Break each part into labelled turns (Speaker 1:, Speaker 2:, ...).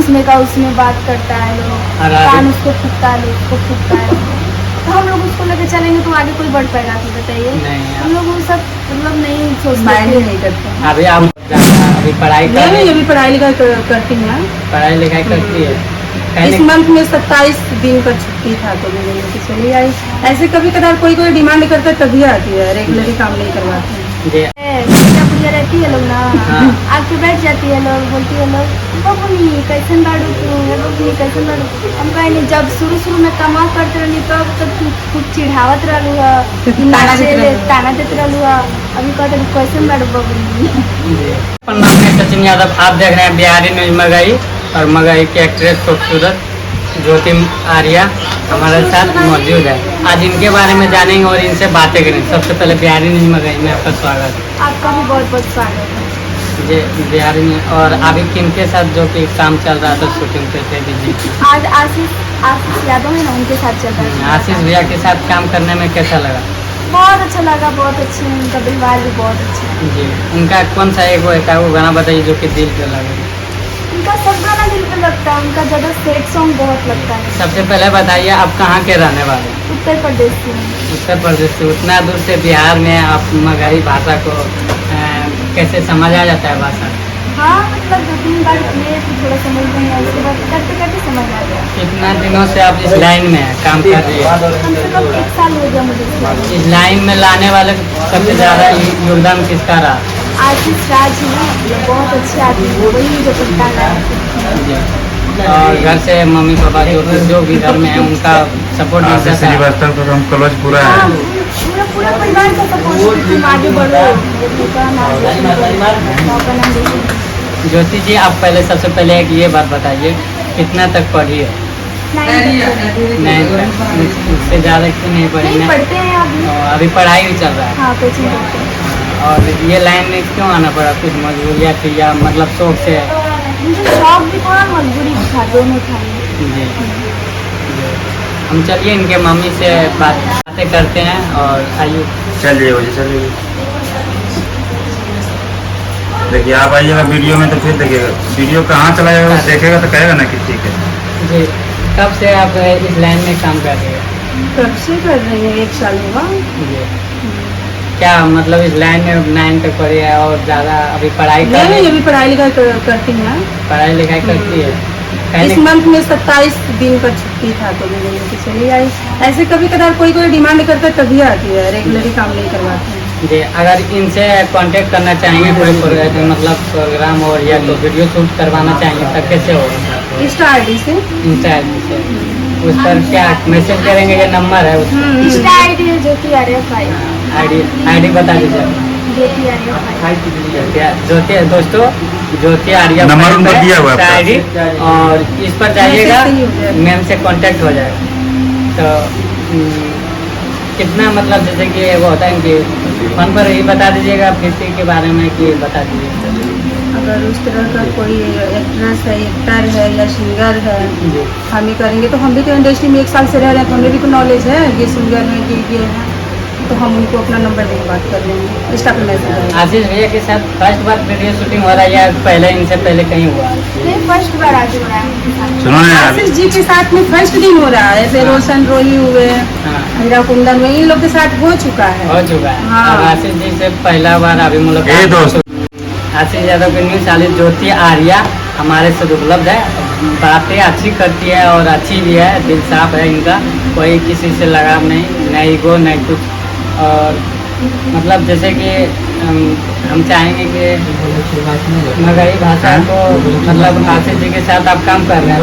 Speaker 1: उसमें का उसमें बात करता है लोग, कान उसको फूकता है, उसको फूकता है। तो हम लोग उसको लेके चलेंगे तो आगे कोई बढ़ पाएगा? आप बताइए। हम लोग वो सब मतलब नहीं सोचते, नहीं करते।
Speaker 2: अभी आप अभी पढ़ाई कर रही हैं?
Speaker 3: अभी पढ़ाई लिखाई करती हैं।
Speaker 2: पढ़ाई लिखाई करती है?
Speaker 3: इस मंथ में 27 दिन का छुट्टी था तो मैंने लेके चली आई। ऐसे कभी कदार कोई डिमांड करता है तभी आती है, रेगुलर काम नहीं करवाती है।
Speaker 1: बुढ़िया रहती है लोग ना, आके बैठ जाती है लोग, बोलती है लोग बबुनी कैसन बाड़ू तू, बबुनी कैसन बाड़ू। हम कहीं नहीं, जब शुरू में कमा करते रही तब कुछ चिढ़ावत रहलू है, ताना देते रहलू है। अभी कहते कैसन बाड़ू बबुनी।
Speaker 2: नाम है सचिन यादव, आप देख रहे हैं बिहारी न्यूज मगही, और मगही की एक्ट्रेस खूबसूरत ज्योति आर्या हमारे साथ मौजूद है। आज इनके बारे में जानेंगे और इनसे बातें करेंगे। सबसे पहले बिहारी न्यूज मगही में आपका स्वागत है।
Speaker 1: आपका भी बहुत बहुत स्वागत है
Speaker 2: जी। बिहारी न्यूज। और अभी किनके साथ जो कि काम चल रहा था शूटिंग पे थे जी?
Speaker 1: आज आशीष यादव है ना, उनके साथ चल रहा है।
Speaker 2: आशीष भैया के साथ काम करने में कैसा लगा?
Speaker 1: बहुत अच्छा लगा, बहुत अच्छे हैं, उनका व्यवहार भी बहुत अच्छा है
Speaker 2: जी। उनका कौन सा एक वो गाना बताइए जो कि दिल पे लगे?
Speaker 1: उनका सब गाना दिल पे लगता है, उनका ज़्यादा सेट सॉन्ग बहुत लगता है।
Speaker 2: सबसे पहले बताइए आप कहाँ के रहने वाले?
Speaker 1: उत्तर प्रदेश से।
Speaker 2: उत्तर प्रदेश से? उतना दूर से बिहार में आप मगही भाषा को कैसे समझ आ जाता है भाषा?
Speaker 1: हाँ, मतलब 2-3 बार किए तो थोड़ा समझ नहीं आया, उसके बाद करते करते समझ आ गया।
Speaker 2: कितना दिनों से आप इस लाइन में काम कर रही है?
Speaker 1: कम से कम 1 साल हो गया मुझे
Speaker 2: इस लाइन में लाने वाले सबसे ज़्यादा योगदान किसका रहा?
Speaker 1: आशीष राज है, बहुत अच्छे आदमी है, वही मुझे पता है।
Speaker 2: और घर से मम्मी पापा जो भी घर में है उनका सपोर्ट मिलता है?
Speaker 4: श्रीवास्तव का हम कॉलेज पूरा है।
Speaker 1: पूरा परिवार का सपोर्ट, तुम आगे बढ़ो।
Speaker 2: ज्योति जी, आप पहले सबसे पहले एक ये बात बताइए, कितना तक पढ़ी है? 9 तक। उससे ज़्यादा क्यों नहीं पढ़ी?
Speaker 1: नहीं पढ़ते हैं
Speaker 2: अभी पढ़ाई भी चल रहा है।
Speaker 1: हाँ, कोचिंग करते हैं।
Speaker 2: और ये लाइन में क्यों आना पड़ा? कुछ मजबूरियाँ थी या मतलब शौक से?
Speaker 1: मुझे शौक भी था, मजबूरी भी था, दोनों था।
Speaker 2: जी। हम चलिए इनके मम्मी से बातें करते हैं और आइए।
Speaker 4: चलिए चलिए, देखिए आप आइएगा वीडियो में तो फिर देखिएगा, वीडियो कहाँ चला जाएगा देखेगा तो कहेगा ना कि ठीक है।
Speaker 2: जी। कब से आप इस लाइन में काम कर रहे हैं?
Speaker 3: कब से कर रही है? 1 साल हुआ।
Speaker 2: जी। क्या मतलब इस लाइन में 9 तक पढ़ी है और ज़्यादा अभी पढ़ाई कर रही है?
Speaker 3: अभी पढ़ाई लिखाई करती हैं।
Speaker 2: पढ़ाई लिखाई करती है?
Speaker 3: इस मंथ में 27 दिन का छुट्टी था तो मैंने लेके चली आई। ऐसे कभी कदार कोई डिमांड करता है तभी आती है, रेगुलर काम नहीं करवाती है।
Speaker 2: जी। अगर इनसे कांटेक्ट करना चाहेंगे कोई मतलब प्रोग्राम और या तो वीडियो शूट करवाना चाहेंगे तो कैसे होगा?
Speaker 3: इंस्टा ID से।
Speaker 2: इंस्टा ID से? उस पर क्या मैसेज करेंगे? ये नंबर है उस पर?
Speaker 1: इंस्टा ID है ज्योति आर्या 5।
Speaker 2: ID बता दीजिए।
Speaker 1: ज्योति आर्या 5।
Speaker 2: ज्योति दोस्तों, ज्योति आर्या
Speaker 4: नंबर उनका दिया हुआ है
Speaker 2: ID, और इस पर जाइएगा, मैम से कांटेक्ट हो जाएगा। तो कितना मतलब जैसे कि वो होता है कि फोन पर ही बता दीजिएगा किसी के बारे में कि बता दीजिए।
Speaker 3: अगर उस तरह का कोई एक्ट्रेस है, एक्टर है या सिंगर है, हम ही करेंगे तो हम भी तो इंडस्ट्री में 1 साल से रह रहे हैं तो हमें भी तो नॉलेज है, ये सिंगर है कि ये है, तो हम उनको अपना नंबर देकर बात कर लेंगे, इंस्टा पर मैसेज करेंगे।
Speaker 2: आशीष भैया के साथ फर्स्ट बार वीडियो शूटिंग हो रहा है या पहले इनसे पहले कहीं हुआ?
Speaker 1: नहीं, फर्स्ट बार आज हो रहा है।
Speaker 4: सुनो ना,
Speaker 3: आशीष जी के साथ में फर्स्ट दिन हो रहा है, ऐसे रोशन रोही हुए, हीरा कुंदन हुए, इन लोग के साथ हो चुका है।
Speaker 2: हो चुका है।
Speaker 3: हाँ।
Speaker 2: अब आशीष जी से पहला बार अभी मुलाकात। आशीष यादव की न्यूज चैनल ज्योति आर्या हमारे से उपलब्ध है, बातें अच्छी करती है और अच्छी भी है, दिल साफ है इनका, कोई किसी से लगाव नहीं, न ईगो नहीं कुछ। और मतलब जैसे कि हम चाहेंगे कि मगही भाषा को मतलब आशीष जी के साथ आप काम कर रहे हैं,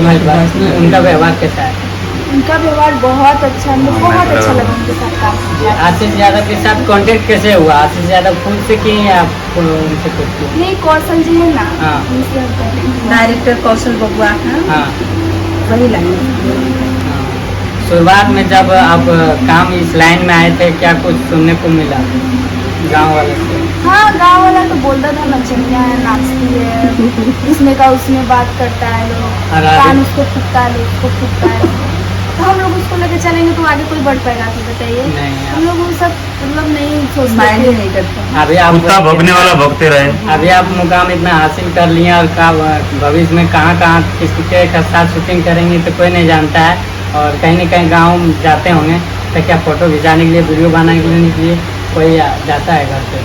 Speaker 2: उनका व्यवहार कैसा है?
Speaker 1: उनका व्यवहार बहुत अच्छा है, मुझे बहुत अच्छा लगा उनके साथ काम करके।
Speaker 2: आशीष यादव के साथ कांटेक्ट कैसे हुआ? आशीष यादव खुद से किए या आप उनसे कुछ किए?
Speaker 1: नहीं, कौशल जी है ना,
Speaker 2: हाँ।
Speaker 1: उनसे हम करते हैं।
Speaker 3: डायरेक्टर कौशल बबुआ है,
Speaker 2: हाँ।
Speaker 3: वही लाइन।
Speaker 2: शुरुआत में जब आप काम इस लाइन में आए थे क्या कुछ सुनने को मिला गांव वाले से?
Speaker 1: हाँ, गाँव वाला तो बोलता था नचनिया है, नाचती है, इसमें का उसमें बात करता है लोग, कान उसको फूकता है, उसको फूकता है। तो हम लोग उसको लेके चलेंगे तो आगे कोई बढ़ पाएगा आपको बताइए।
Speaker 2: नहीं,
Speaker 1: हम लोग वो सब मतलब नहीं
Speaker 3: माइंड
Speaker 1: सोचते।
Speaker 3: नहीं करते।
Speaker 2: अभी आप
Speaker 4: कुत्ता भोगने वाला भोगते रहे।
Speaker 2: अभी आप मुकाम इतना हासिल कर लिए और का भविष्य में कहाँ कहाँ किसके के साथ शूटिंग करेंगे तो कोई नहीं जानता है। और कहीं न कहीं गांव जाते होंगे तो क्या फोटो खिंचाने के लिए, वीडियो बनाने के लिए कोई जाता है घर पे?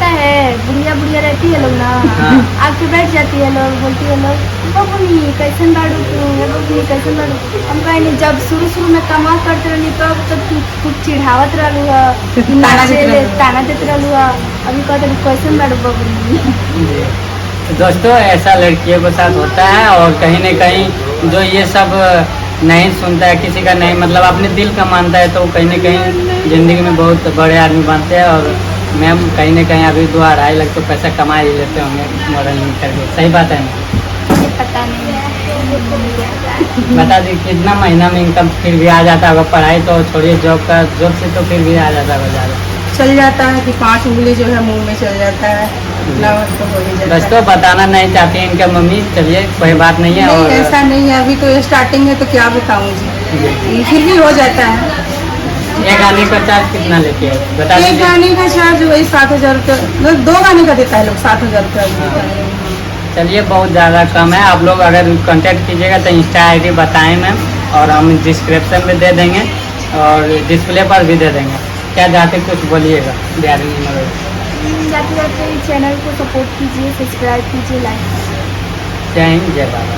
Speaker 1: है बुढ़िया बुढ़िया रहती है लोग ना,
Speaker 2: हाँ।
Speaker 1: आके बैठ जाती है लोग, बोलती है लोग बबुनी कैसन बाड़ू तू, बबुनी कैसन बाड़ू। हम कहीं नहीं, जब शुरू में कमा करते रहनी तब तो तू खूब चिढ़ावत रहलू है,
Speaker 3: ताना देत रहलू।
Speaker 1: ताना देते रहलू है। अभी कहते कैसन बाड़ू बबुनी।
Speaker 2: जी। तो दोस्तों ऐसा लड़कियों के साथ होता है और कहीं न कहीं जो ये सब नहीं सुनता है, किसी का नहीं मतलब अपने दिल का मानता है तो कहीं न कहीं ज़िंदगी में बहुत बड़े आदमी बनते हैं। और मैम कहीं न कहीं अभी 2-2.5 लाख तो पैसा कमा ही लेते होंगे मॉडलिंग करके, सही बात है ना?
Speaker 1: मुझे पता नहीं है।
Speaker 2: बता दी कितना महीना में इनकम फिर भी आ जाता होगा? पढ़ाई तो छोड़िए, जॉब से तो फिर भी आ जाता होगा ज़्यादा।
Speaker 3: चल जाता है कि 5 उंगली जो है मुंह में चल जाता है, इतना तो हो ही जाता है।
Speaker 2: दोस्तों बताना नहीं चाहती हैं इनका मम्मी, चलिए कोई बात नहीं है।
Speaker 3: नहीं
Speaker 2: और
Speaker 3: ऐसा नहीं है, अभी तो स्टार्टिंग है तो क्या बताऊँ जी, फिर भी हो जाता है।
Speaker 2: एक गाने का चार्ज कितना लेते हैं बता
Speaker 3: एक
Speaker 2: दीजिए।
Speaker 3: गाने का चार्ज वही 7,000 रुपये, मतलब 2 गाने का देता है लोग 7,000 रुपये।
Speaker 2: चलिए बहुत ज़्यादा कम है। आप लोग अगर कांटेक्ट कीजिएगा तो इंस्टा आईडी बताएं मैम, और हम डिस्क्रिप्शन में दे देंगे और डिस्प्ले पर भी दे देंगे। क्या जाते कुछ बोलिएगा बिहार में मगर?
Speaker 1: जाते जाते चैनल को सपोर्ट कीजिए, सब्सक्राइब कीजिए, लाइक कीजिए।
Speaker 2: जय हिंद, जय बाबा।